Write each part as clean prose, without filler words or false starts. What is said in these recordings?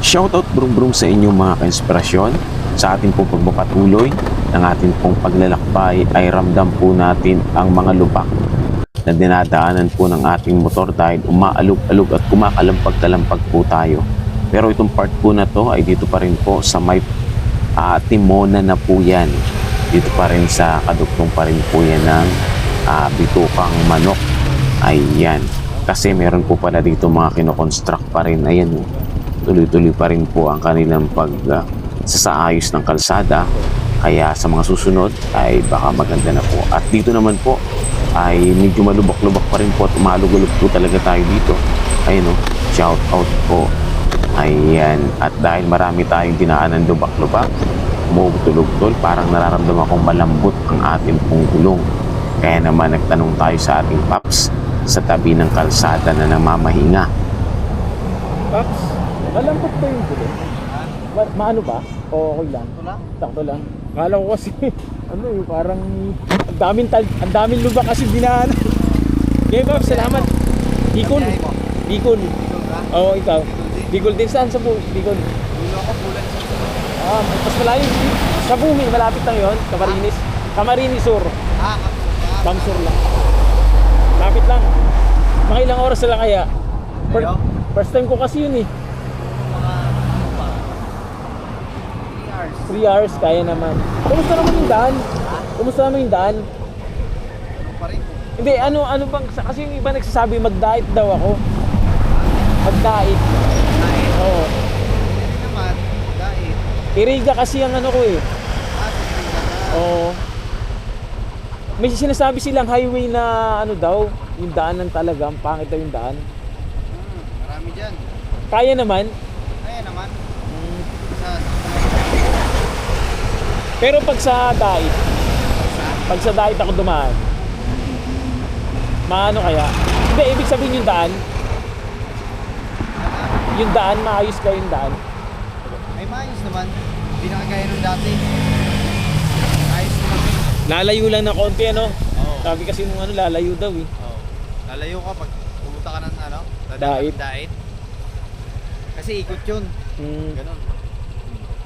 Shoutout brum-brum sa inyo mga ka-inspirasyon. Sa ating pong pagpapatuloy ng ating pong paglalakbay ay ramdam po natin ang mga lubak na dinadaanan po ng ating motor dahil umaalog-alog at kumakalampag-kalampag po tayo. Pero itong part po na to ay dito pa rin po sa may Timona na po yan. Dito pa rin sa kaduktong pa rin po yan ng Bitukang Manok. Ayan. Kasi meron po pala dito mga kinoconstruct pa rin. Ayan, tuloy-tuloy pa rin po ang kanilang sasaayos ng kalsada. Kaya sa mga susunod ay baka maganda na po. At dito naman po ay medyo malubak-lubak pa rin po at umalog-alog po talaga tayo dito. Ayun o, shout out po. Ayan. At dahil marami tayong dinaanan lubak-lubak, umugtulog-tol, parang nararamdaman kong malambot ang ating pong gulong. Kaya naman nagtanong tayo sa ating paps sa tabi ng kalsada na namamahinga. Paps, malambot ba yung gulo? Maano ba? O okay lang? Sakto lang. Akala ko kasi, parang ang daming lubak kasi dinaanan. Okay, Paps, salamat. Bicol. Bicol. Oo, ikaw. Bicol din saan sa Bicol? Dulo ako, bulan sa Mas malayo. Sa Bumi, malapit lang yun. Camarines. Camarines Sur. Bamsur lang. Lapit lang. Mga ilang oras na lang kaya. First time ko kasi yun eh. mga 3 hours. 3 hours, kaya naman. Kumusta naman yung daan? Kumusta naman yung daan? Pa rin. Hindi, ano bang, kasi yung iba nagsasabi mag-diet daw ako. Mag-diet. Dahil. Oo. Hindi naman. Dahil. Iriga kasi ang ano ko eh. Sige na. Oo. May sinasabi silang highway na ano daw, yung daanan talaga, ang pangit daw yung daan. Marami dyan. Kaya naman. Kaya naman. Pero pag sa diet ako dumaan, maano kaya? Hindi, ibig sabihin yung daan, maayos ka yung daan. May maayos naman. Hindi na kagaya nung dati. Ayos naman. Lalayo lang na konti, ano? Oo. Sabi kasi nung lalayo daw eh. Oo. Lalayo ka pag pumunta ka ng Dait. Dait. Kasi ikot yun. Ganon.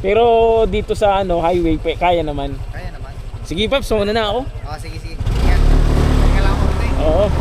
Pero dito sa highway, kaya naman. Kaya naman. Sige, Paps, muna na ako. Sige. Ingat. Ingat lang ako rin. Oo.